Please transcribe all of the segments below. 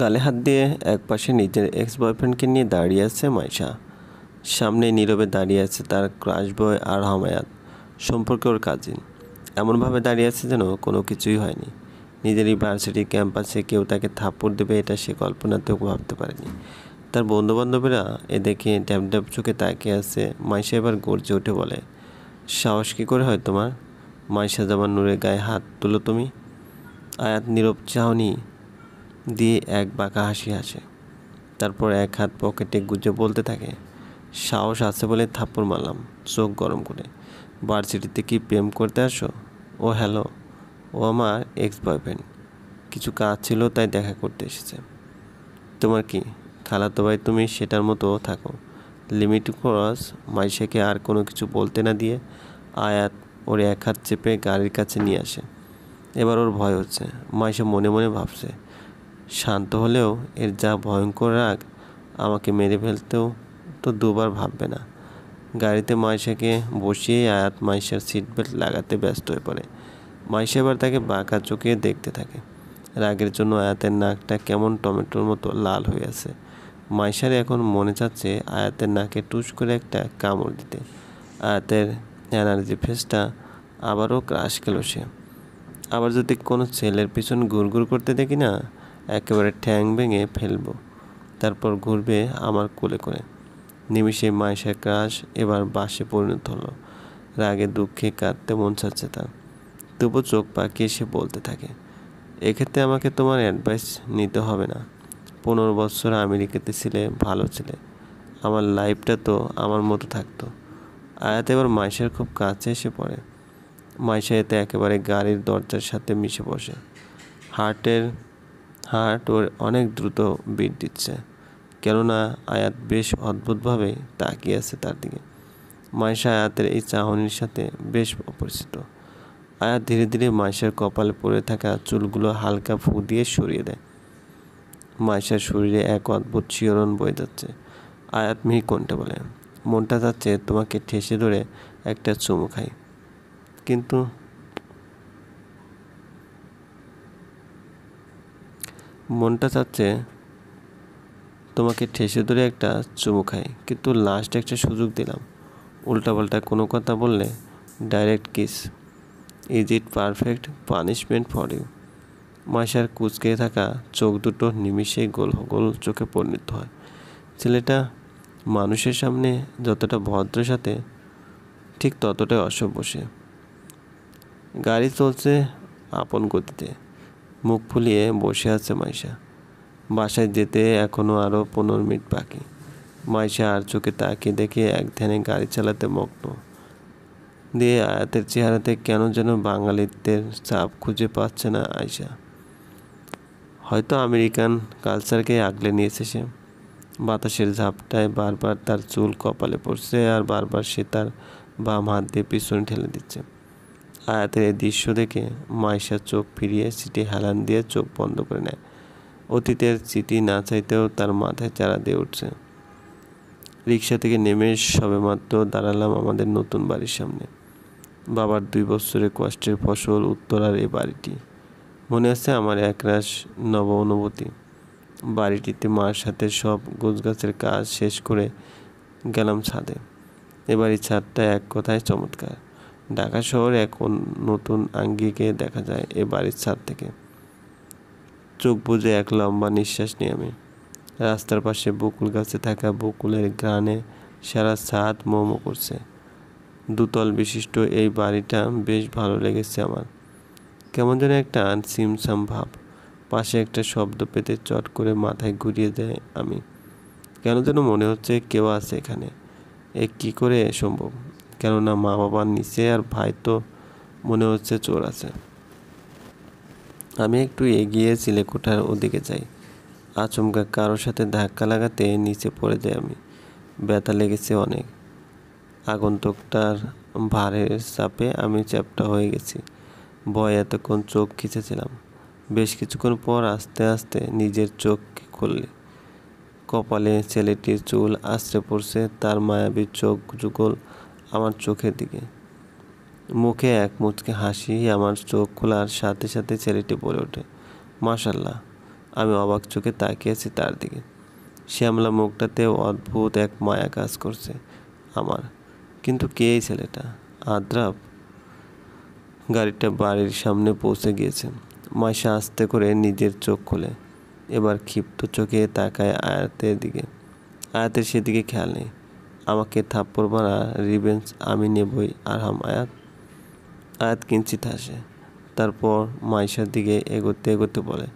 গালে হাত দিয়ে একপাশে নিজের এক্স বয়ফ্রেন্ডকে নিয়ে দাঁড়িয়ে আছে মাইশা। সামনে নীরবে দাঁড়িয়ে আছে তার ক্রাশ বয় আর হামায়াত, সম্পর্কে ওর কাজিন। এমনভাবে দাঁড়িয়ে আছে যেন কোনো কিছুই হয়নি। নিজের ইউনিভার্সিটি ক্যাম্পাসে কেউ তাকে থাপ্পড় দেবে এটা সে কল্পনাতেও ভাবতে পারেনি। তার বন্ধুবান্ধবীরা এ দেখে ড্যাব ড্যাব চোখে তাকিয়ে আছে। মাইশা এবার গর্জে উঠে বলে, সাহস কী করে হয় তোমার? মাইশা জামান নূরের গায়ে হাত তুলো তুমি। আয়াত নীরব চাহনি দিয়ে এক বাঁকা হাসি হাসে, তারপর এক হাত পকেটে গুজে বলতে থাকে, সাহস আছে বলে থাপ্পড় মারলাম চোখ গরম করে। ভার্সিটিতে কি প্রেম করতে আসো? ও হ্যালো, ও আমার এক্স বয়ফ্রেন্ড, কিছু কাজ ছিল তাই দেখা করতে এসেছে। তোমার কি খালাতো ভাই, তুমি সেটার মতো থাকো। Limit cross. মাইশাকে আর কোনো কিছু বলতে না দিয়ে আয়াত ওর এক হাত চেপে গাড়ির কাছে নিয়ে আসে। এবার ওর ভয় হচ্ছে। মাইশা মনে মনে ভাবছে, শান্ত হলেও এর যা ভয়ঙ্কর রাগ, আমাকে মেরে ফেলতেও তো দুবার ভাববে না। গাড়িতে মাইশাকে বসিয়ে আয়াত মাইশার সিট বেল্ট লাগাতে ব্যস্ত হয়ে পড়ে। মাইশা এবার তাকে বাঁকা চোখে দেখতে থাকে। রাগের জন্য আয়াতের নাকটা কেমন টমেটোর মতো লাল হয়ে আছে। মাইশার এখন মনে চাচ্ছে আয়াতের নাকে টুস করে একটা কামড় দিতে। আয়াতের এনার্জি ফেসটা আবারও ক্রাশ খেল সে। আবার যদি কোনো ছেলের পিছন ঘুরঘুর করতে দেখি না, একেবারে ঠ্যাং ভেঙে ফেলবো। তারপর ঘুরবে আমার কোলে করে। নিমিষে মাইশার ক্রাশ এবার বাসে পরিণত হলো। রাগে দুঃখে কাঁদতে মন চাচ্ছে তার, তবু চোখ পাকিয়ে সে বলতে থাকে, এক্ষেত্রে আমাকে তোমার অ্যাডভাইস নিতে হবে না। 15 বছর আমেরিকাতে ছিলে, ভালো ছিলে, আমার লাইফটা তো আমার মতো থাকতো। আয়াত এবার মাইশার খুব কাছে এসে পড়ে। মাইশা এতে একেবারে গাড়ির দরজার সাথে মিশে বসে। হার্ট ওর অনেক দ্রুত বিট দিচ্ছে, কেননা আয়াত বেশ অদ্ভুতভাবে তাকিয়ে আছে তার দিকে। মাইশা আয়াতের এই চাহনির সাথে বেশ অপরিচিত। আয়াত ধীরে ধীরে মাইশার কপালে পড়ে থাকা চুলগুলো হালকা ফু দিয়ে সরিয়ে দেয়। মাইশার শরীরে এক অদ্ভুত শিহরণ বয়ে যাচ্ছে। আয়াত মিহি কণ্ঠে বলে, মনটা যাচ্ছে তোমাকে ঠেসে ধরে একটা চুমু খাই, কিন্তু মনটা চাচ্ছে তোমাকে ঠেসে ধরে একটা চুমু খাই, কিন্তু লাস্ট একটা সুযোগ দিলাম। উল্টাপাল্টা কোনো কথা বললে direct kiss. Is it perfect punishment for you? মাইশার কুঁচকে থাকা চোখ দুটো নিমিষেই গোল গোল চোখে পরিণত হয়। ছেলেটা মানুষের সামনে যতটা ভদ্র, সাথে ঠিক ততটাই অসভ্য সে। গাড়ি চলছে আপন গতিতে। মুখ ফুলিয়ে বসে আছে মাইশা। বাসায় যেতে এখনও আরও 15 মিনিট বাকি। মাইশা আর চোখে তাকিয়ে দেখে এক ধ্যানে গাড়ি চালাতে মগ্ন। দিয়ে আয়াতের চেহারাতে কেন যেন বাঙালিত্বের ছাপ খুঁজে পাচ্ছে না আয়শা। হয়তো আমেরিকান কালচারকে আগলে নিয়েছে সে। বাতাসের ঝাপটায় বারবার তার চুল কপালে পড়ছে, আর বারবার সে তার বাম হাত দিয়ে পিছনে ঠেলে দিচ্ছে। আয়াতের এই দৃশ্য দেখে মাইশা চোখ ফিরিয়ে সিটে হেলান দিয়ে চোখ বন্ধ করে নেয়। অতীতের স্মৃতি না চাইতেও তার মাথায় চারা দিয়ে উঠছে। রিক্সা থেকে নেমে সবেমাত্র দাঁড়ালাম আমাদের নতুন বাড়ির সামনে। বাবার 2 বছরের কষ্টের ফসল উত্তরার এই বাড়িটি। মনে আছে আমার একরাশ নব অনুভূতি। বাড়িটিতে মার সাথে সব গোছগাছের কাজ শেষ করে গেলাম ছাদে। এ বাড়ির ছাদটা এক কথায় চমৎকার। ঢাকা শহরে এক নতুন আঙ্গিকে দেখা যায় এ বাড়ির ছাদ থেকে। চোখ বুজে এক লম্বা নিঃশ্বাস নিয়ে আমি। রাস্তার পাশে বকুল গাছে থাকা বকুলের ঘ্রাণে সারা ছাদ মোমো করছে। 2 তল বিশিষ্ট এই বাড়িটা বেশ ভালো লেগেছে আমার। কেমন যেন একটা ছিমছাম ভাব। পাশে একটা শব্দ পেতে চট করে মাথায় ঘুরিয়ে দেয় আমি। কেন যেন মনে হচ্ছে কেউ আছে এখানে। এ কী করে সম্ভব? কেননা মা বাবার নিচে আর ভাই তো মনে হচ্ছে চোর আছে। আমি একটু এগিয়ে চিলেকোঠার ওদিকে যাই। আচমকা কারোর সাথে ধাক্কা লাগাতে নিচে পড়ে যাই আমি। ব্যথা লেগেছে অনেক। আগন্তুকটার ভারের চাপে আমি চ্যাপ্টা হয়ে গেছি। ভয়ে এতক্ষণ চোখ খিচেছিলাম। বেশ কিছুক্ষণ পর আস্তে আস্তে নিজের চোখ খুললি। কপালে ছেলেটির চুল আছড়ে পড়ছে, তার মায়াবী চোখ যুগল আমার চোখের দিকে। মুখে এক মুচকি হাসি। আমার চোখ খোলার সাথে সাথে ছেলেটি বলে ওঠে, মাশাআল্লাহ, আমি অবাক চোখে তাকিয়ে আছি তার দিকে। শ্যামলা মুখটাতে অদ্ভুত এক মায়া কাজ করছে আমার। কিন্তু কে এই ছেলেটা? আদ্রাব? গাড়িটা বাড়ির সামনে পৌঁছে গিয়েছে। মাইশা আস্তে করে নিজের চোখ খোলে। এবার ক্ষিপ্ত চোখে তাকায় আয়াতের দিকে। আয়াতের সেদিকে খেয়াল নেই। আমাকে থাপ্পড় মারা রিভেঞ্জ আমি নেবই আরহাম আয়াত। আয়াত কিঞ্চিত হাসে, তারপর মাইশার দিকে এগোতে এগোতে বলে,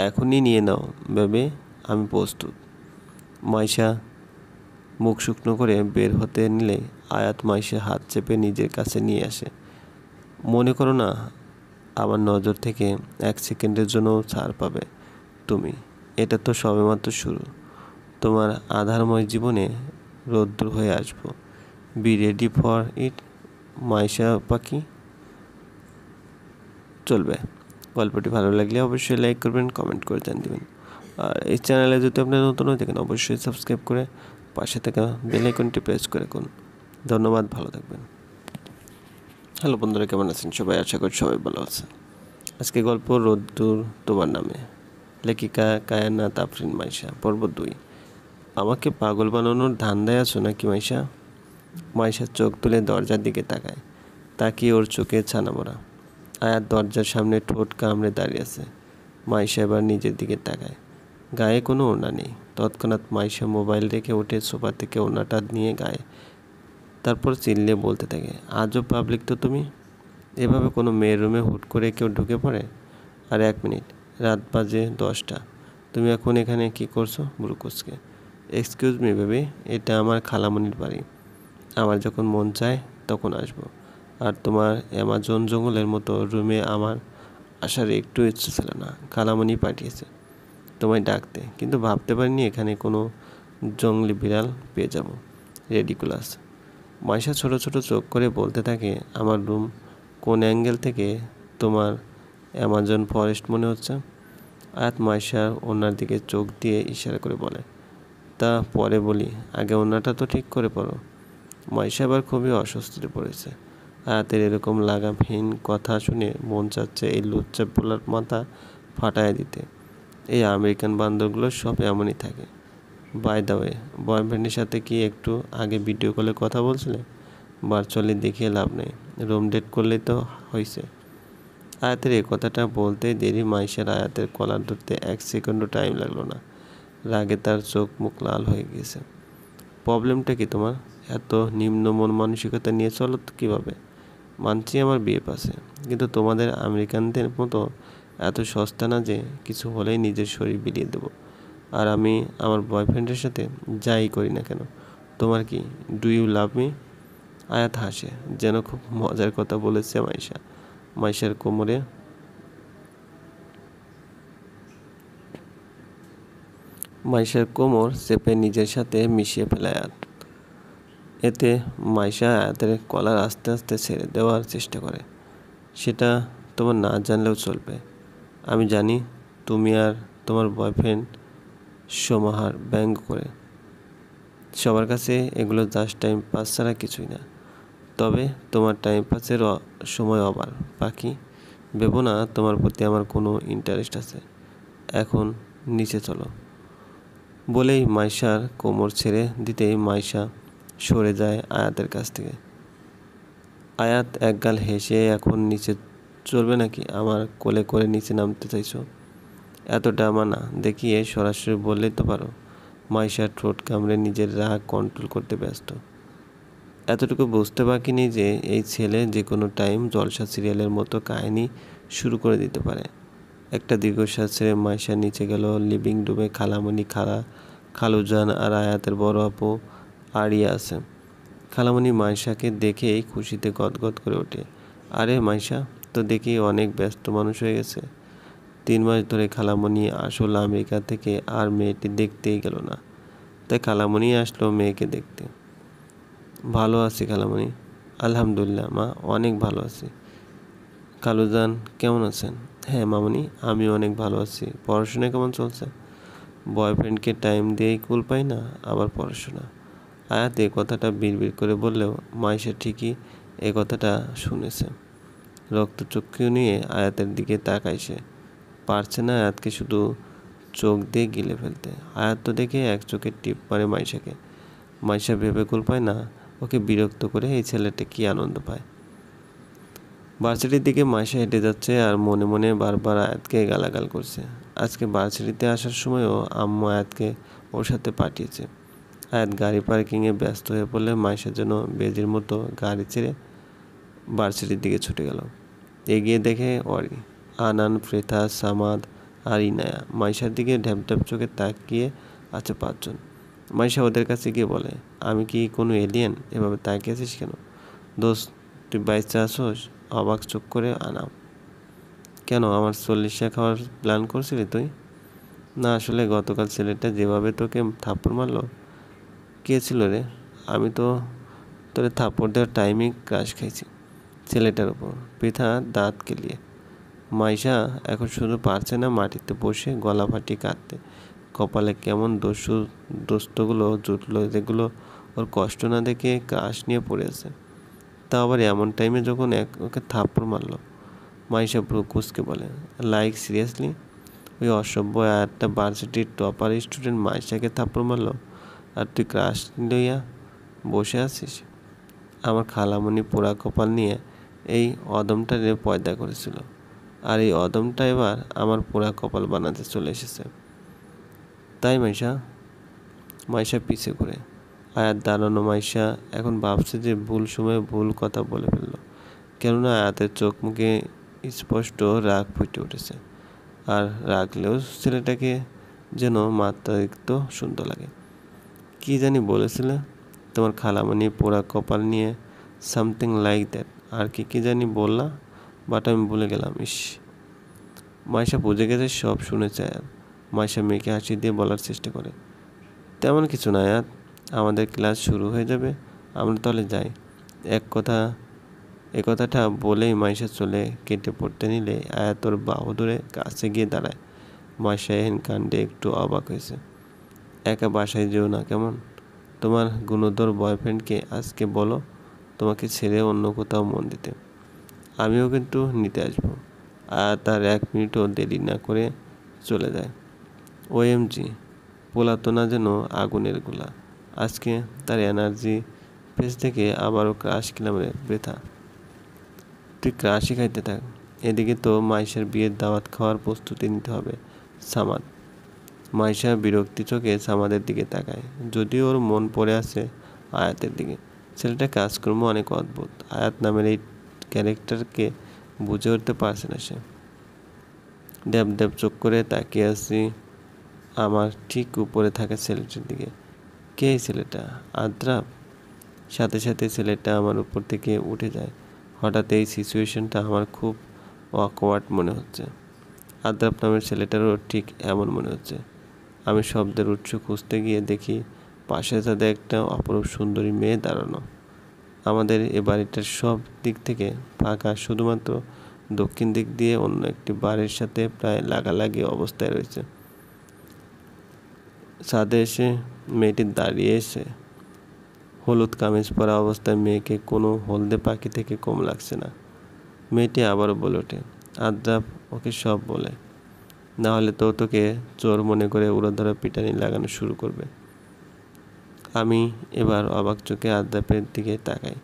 এখনই নিয়ে নাও বেবে, আমি প্রস্তুত। মাইশা মুখ শুকনো করে বের হতে নিলে আয়াত মাইশার হাত চেপে নিজের কাছে নিয়ে আসে। মনে করো না আমার নজর থেকে 1 সেকেন্ডের জন্য ছাড় পাবে তুমি। এটা তো সবেমাত্র শুরু। তোমার আধারময় জীবনে রৌদ্র হয়ে আসবো। Be ready for it Maisha পাখি। চলবে। গল্পটি ভালো লাগলে অবশ্যই লাইক করবেন, কমেন্ট করে জানিয়ে দেবেন। আর এই চ্যানেলে যদি আপনারা নতুন হয়ে থাকেন অবশ্যই সাবস্ক্রাইব করে পাশে থাকা বেল আইকনটি প্রেস করে রাখুন। ধন্যবাদ, ভালো থাকবেন। হ্যালো বন্ধুরা, কেমন আছেন সবাই? আশা করি সবাই ভালো আছেন। আজকে গল্প রোদ্দুর তোমার নামে, লেখিকা কায়নাত আফরিন মাইশা, পর্ব 2। আমাকে পাগল বানানোর ধান্দায় আছো নাকি মাইশা? মাইশা চোখ তুলে দরজার দিকে তাকায়। তাকিয়ে ওর চোখে ছানা ভরা। আয়াত দরজার সামনে ঠোঁট কামড়ে দাঁড়িয়ে আছে। মাইশা এবার নিজের দিকে তাকায়। গায়ে কোনো ওড়না নেই। তৎক্ষণাৎ মাইশা মোবাইল রেখে উঠে সোফা থেকে ওড়নাটা নিয়ে গায়ে, তারপর চিল্লে বলতে থাকে, আজও পাবলিক তো তুমি। এভাবে কোনো মেয়ের রুমে হুট করে কেউ ঢুকে পড়ে? আর 1 মিনিট, রাত বাজে 10টা, তুমি এখন এখানে কি করছো? ব্রুকুসকে, এক্সকিউজ মি বেবি, এটা আমার খালামণির বাড়ি। আমার যখন মন চায় তখন আসবো। আর তোমার অ্যামাজন জঙ্গলের মতো রুমে আমার আসার একটু ইচ্ছে ছিল না। খালামণি পাঠিয়েছে তোমায় ডাকতে, কিন্তু ভাবতে পারিনি এখানে কোনো জঙ্গলি বিড়াল পেয়ে যাব। রেডিকুলাস। মাইশা ছোট ছোট চোখ করে বলতে থাকে, আমার রুম কোন অ্যাঙ্গেল থেকে তোমার অ্যামাজন ফরেস্ট মনে হচ্ছে? আয়াত মাইশার ওনার দিকে চোখ দিয়ে ইশারা করে বলে, তা পরে বলি, আগে ওনাটা তো ঠিক করে পড়ো। মাইশা আবার খুবই অস্বস্তিতে পড়েছে। আয়াতের এরকম লাগামহীন কথা শুনে মন চাচ্ছে এই লুচ্চা পোলার মাথা ফাটায় দিতে। এই আমেরিকান বান্দরগুলো সব এমনই থাকে। বাই দ্য ওয়ে, বয়ফ্রেন্ডের সাথে কি একটু আগে ভিডিও কলে কথা বলছিলে? ভার্চুয়ালি দেখিয়ে লাভ নেই, রুম ডেট করলেই তো হয়েছে। আয়াতের এই কথাটা বলতে দেরি মাইশার আয়াতের কলার ধরতে 1 সেকেন্ডও টাইম লাগলো না। রাগে তার চোখ মুখ লাল হয়ে গিয়েছে। প্রবলেমটা কি তোমার? এত নিম্ন মন মানসিকতা নিয়ে চলো কীভাবে? মানছি আমার বিয়ে পাশে, কিন্তু তোমাদের আমেরিকানদের মতো এত সস্তা না যে কিছু হলেই নিজের শরীর বিলিয়ে দেবো। আর আমি আমার বয়ফ্রেন্ডের সাথে যাই করি না কেন, তোমার কি, ডু ইউ লাভ মি? আয়াত হাসে, যেন খুব মজার কথা বলেছে মাইশা। মাইশার কোমর চেপে নিজের সাথে মিশিয়ে ফেলে আয়াত। এতে মাইশা আয়াতের কলার আস্তে আস্তে ছেড়ে দেওয়ার চেষ্টা করে। সেটা তোমার না জানলেও চলবে। আমি জানি তুমি আর তোমার বয়ফ্রেন্ড সমাহার ব্যঙ্গ করে। সবার কাছে এগুলো জাস্ট টাইম পাস ছাড়া কিছুই না। তবে তোমার টাইম পাসের সময় অবার পাখি। ভেবো না তোমার প্রতি আমার কোনো ইন্টারেস্ট আছে। এখন নিচে চলো। বলেই মাইশার কোমর ছেড়ে দিতেই মাইশা সরে যায় আয়াতের কাছ থেকে। আয়াত একগাল হেসে, এখন নিচে চলবে নাকি? আমার কোলে করে নিচে নামতে চাইছো? এত ড্রামা না দেখিয়ে সরাসরি বললেই তো পারো। মাইশার ঠোঁট কামড়ে নিজের রাগ কন্ট্রোল করতে ব্যস্ত। এতটুকু বুঝতে বাকি নেই যে এই ছেলে যে কোনো টাইম জলসা সিরিয়ালের মতো কাহিনী শুরু করে দিতে পারে। একটা দীর্ঘশ্বাস ছেড়ে মাইশা নিচে গেল। লিভিং রুমে খালামণি, খালুজান আর আয়াতের বড় আপু আরিয়া আছে। খালামণি মাইশাকে দেখেই খুশিতে গদগদ করে ওঠে। আরে মাইশা তো দেখি অনেক ব্যস্ত মানুষ হয়ে গেছে। 3 মাস ধরে খালামণি আসল আমেরিকা থেকে আর মেয়েটি দেখতেই গেল না, তাই খালামণি আসলো মেয়েকে দেখতে। ভালো আছি খালামণি। আলহামদুলিল্লাহ মা, অনেক ভালো আছি। খালুজান কেমন আছেন? হ্যাঁ মামনি, আমি অনেক ভালো আছি। পড়াশোনা কেমন চলছে? বয়ফ্রেন্ডকে টাইম দিয়েই কুল পাই না, আবার পড়াশোনা। আয়াত এ কথাটা বিড়বিড় করে বললেও মাইশা ঠিকই এ কথাটা শুনেছে। রক্তচক্ষু নিয়ে আয়াতের দিকে তাকায় সে। পারছে না আয়াতকে শুধু চোখ দিয়ে গিলে ফেলতে। আয়াত তো দেখে এক চোখে টিপ মারে মাইশাকে। মাইশা ভেবে কুল পায় না ওকে বিরক্ত করে এই ছেলেটা কি আনন্দ পায়। ভার্সিটির দিকে মাইশা হেঁটে যাচ্ছে আর মনে মনে বারবার আয়াতকে গালাগাল করছে। আজকে ভার্সিটিতে আসার সময়ও আম্মু আয়াতকে ওর সাথে পাঠিয়েছে। আয়াত গাড়ি পার্কিংয়ে ব্যস্ত হয়ে পড়লে মাইশা যেন বেজির মতো গাড়ি ছেড়ে ভার্সিটির দিকে ছুটে গেল। এগিয়ে দেখে অরি, আনান, প্রেথা, সামাদ আর ইনায়া মাইশার দিকে ঢ্যাপঢ্যাপ চোখে তাকিয়ে আছে 5 জন। মাইশা ওদের কাছে গিয়ে বলে, আমি কি কোনো এলিয়েন? এভাবে তাকিয়েছিস কেন? দোস্ত, তুই বাইচা আসোস? অবাক চোখ করে আনাম। কেন, আমার 40 খাওয়ার প্ল্যান করছিলি তুই? না, আসলে গতকাল ছেলেটা যেভাবে তোকে থাপ্পড় মারলো। কে ছিল রে? আমি তো তোরে থাপ্পড় দেওয়ার টাইমই ক্রাশ খাইছি ছেলেটার উপর। পৃথা দাঁত কেলিয়ে। মাইশা এখন শুধু পারছে না মাটিতে বসে গলা ফাটিয়ে কাঁদতে। কপালে কেমন দোস্তগুলো জুটলো যেগুলো ওর কষ্ট না দেখে ক্রাশ নিয়ে পড়ে আছে। তা আবার এমন টাইমে যখন ওকে থাপ্পড় মারলো। মাইশা ভ্রু কুঁচকে বলে, লাইক সিরিয়াসলি? ওই অসভ্য একটা ভার্সিটির টপার স্টুডেন্ট মাইশাকে থাপ্পড় মারলো আর তুই ক্রাশ লইয়া বসে আছিস? আমার খালামণি পোড়া কপাল নিয়ে এই অদমটারে পয়দা করেছিল, আর এই অদমটা এবার আমার পোড়া কপাল বানাতে চলে এসেছে। তাই মাইশা? মাইশা পিছে ঘুরে। আয়াত দাঁড়ানো। মাইশা এখন ভাবছে যে ভুল সময়ে ভুল কথা বলে ফেললো। কেননা আয়াতের চোখ মুখে স্পষ্ট রাগ ফুটে উঠেছে। আর রাগলেও ছেলেটাকে যেন মাত্রাতিরিক্ত সুন্দর লাগে। কি জানি বলেছিলে? তোমার খালামণি পোড়া কপাল নিয়ে সামথিং লাইক দ্যাট। আর কি জানি বললা, বাট আমি ভুলে গেলাম। ইস। মাইশা বুঝে গেছে সব শুনেছে আয়াত। মাইশা মেয়েকে হাসি দিয়ে বলার চেষ্টা করে, তেমন কিছু না আয়াত, আমাদের ক্লাস শুরু হয়ে যাবে, আমরা তাহলে যাই। এ কথাটা বলেই মাইশা চলে কেটে পড়তে নিলে আয়াত ওর বাহু ধরে কাছে গিয়ে দাঁড়ায়। মাইশা এহেন কাণ্ডে একটু অবাক হয়েছে। একা বাসায় যেও না কেমন? তোমার গুণধর বয়ফ্রেন্ডকে আজকে বলো তোমাকে ছেড়ে অন্য কোথাও মন দিতে। আমিও কিন্তু নিতে আসবো। আর তার 1 মিনিটও দেরি না করে চলে যায়। OMG, পোলাতো না যেন আগুনের গোলা। আজকে তার এনার্জি ফেস থেকে আবারও ক্রাশ খেলাম রে বৃথা। তুই ক্রাশই খাইতে থাক, এদিকে তো মাইশার বিয়ের দাওয়াত খাওয়ার প্রস্তুতি নিতে হবে। সামাদ। মাইশা বিরক্তি চোখে সামাদের দিকে তাকায়, যদিও ওর মন পড়ে আছে আয়াতের দিকে। ছেলেটার কাজকর্ম অনেক অদ্ভুত। আয়াত নামের এই ক্যারেক্টারকে বুঝে উঠতে পারছে না সে। ড্যাব ড্যাব চোখ করে তাকিয়ে আছি আমার ঠিক উপরে থাকা ছেলেটার দিকে। কে এই ছেলেটা? আদ্রাব। সাথে সাথে ছেলেটা আমার উপর থেকে উঠে যায়। হঠাৎ এই সিচুয়েশনটা আমার খুব অকওয়ার্ড মনে হচ্ছে। আদ্রাব নামের ছেলেটারও ঠিক এমন মনে হচ্ছে। আমি শব্দের উৎস খুঁজতে গিয়ে দেখি পাশে তাদের একটা অপরূপ সুন্দরী মেয়ে দাঁড়ানো। আমাদের এ বাড়িটার সব দিক থেকে ফাঁকা, শুধুমাত্র দক্ষিণ দিক দিয়ে অন্য একটি বাড়ির সাথে প্রায় লাগালাগি অবস্থায় রয়েছে। ছাদে এসে মেয়েটি দাঁড়িয়ে এসে হলুদ কামিজ পরা অবস্থায় মেয়েকে কোনো হলদে পাখি থেকে কম লাগছে না। মেয়েটি আবারও বলে ওঠে, আদ্রাব ওকে সব বলে, না হলে তো তোকে চোর মনে করে উড়াধরা পিটানি লাগানো শুরু করবে। আমি এবার অবাক চোখে আদ্রাবের দিকে তাকাই।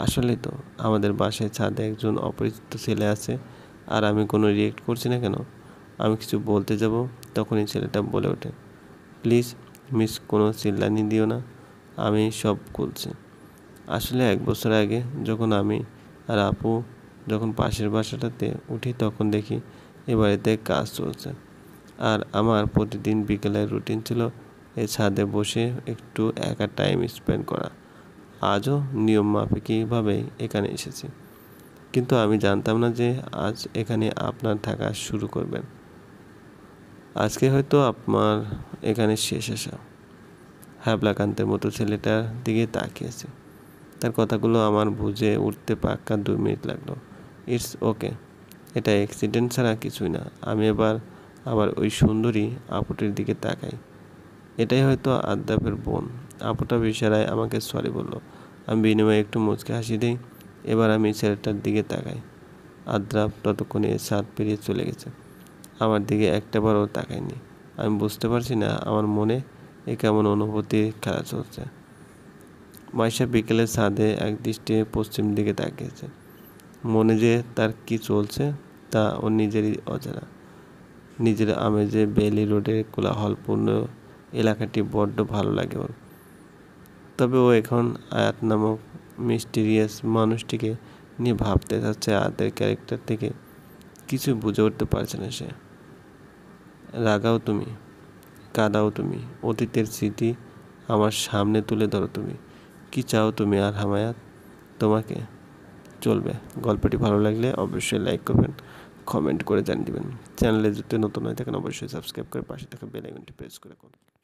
আসলেই তো, আমাদের বাসায় ছাদে একজন অপরিচিত ছেলে আছে, আর আমি কোনো রিয়েক্ট করছি না কেন? আমি কিছু বলতে যাব, তখনই ছেলেটা বলে ওঠে, প্লিজ মিস, কোনো চিল্লানি দিও না, আমি সব খুলছি। আসলে 1 বছর আগে যখন আমি আর আপু যখন পাশের বাসাটাতে উঠি, তখন দেখি এ বাড়িতে কাজ চলছে। আর আমার প্রতিদিন বিকেলের রুটিন ছিল এই ছাদে বসে একটু একা টাইম স্পেন্ড করা। আজও নিয়ম মাফিকভাবেই এখানে এসেছি, কিন্তু আমি জানতাম না যে আজ এখানে আপনার থাকা শুরু করবেন। আজকে হয়তো আপনার এখানে শেষ আসা। হ্যাবলাকান্তের মতো ছেলেটার দিকে তাকিয়েছে। তার কথাগুলো আমার বুঝে উঠতে পাক্কা 2 মিনিট লাগলো। ইটস ওকে, এটা অ্যাক্সিডেন্ট ছাড়া কিছুই না। আমি আবার ওই সুন্দরী আপুটির দিকে তাকাই। এটাই হয়তো আদ্রাবের বোন। আপুটা ইশারায় আমাকে সরি বলল। আমি বিনিময়ে একটু মুচকি হাসি দিই। এবার আমি ছেলেটার দিকে তাকাই। আদ্রাব ততক্ষণে ছাদ পেরিয়ে চলে গেছে। আমার দিকে একটাবারও তাকায়নি। আমি বুঝতে পারছি না আমার মনে এ কেমন অনুভূতি খেলা চলছে। মাইশা বিকেলে ছাদে একদৃষ্টে পশ্চিম দিকে তাকিয়েছে। মনে যে তার কি চলছে তা ওর নিজেরই অজানা। নিজের আমেজে বেলি রোডের কোলাহলপূর্ণ এলাকাটি বড্ড ভালো লাগে ওর। তবে ও এখন আয়াত নামক মিস্টিরিয়াস মানুষটিকে নিয়ে ভাবতে চাচ্ছে। আয়াতের ক্যারেক্টার থেকে কিছু বুঝে উঠতে পারছে না সে। রাগাও তুমি, কাঁদাও তুমি, অতীতের স্মৃতি আমার সামনে তুলে ধরো তুমি। কি চাও তুমি আর হামায়াত? তোমাকে চলবে। গল্পটি ভালো লাগলে অবশ্যই লাইক করবেন, কমেন্ট করে জানিয়ে দেবেন। চ্যানেলে যদি নতুন হয়ে থাকেন অবশ্যই সাবস্ক্রাইব করে পাশে থাকা বেল আইকনটি প্রেস করে করুন।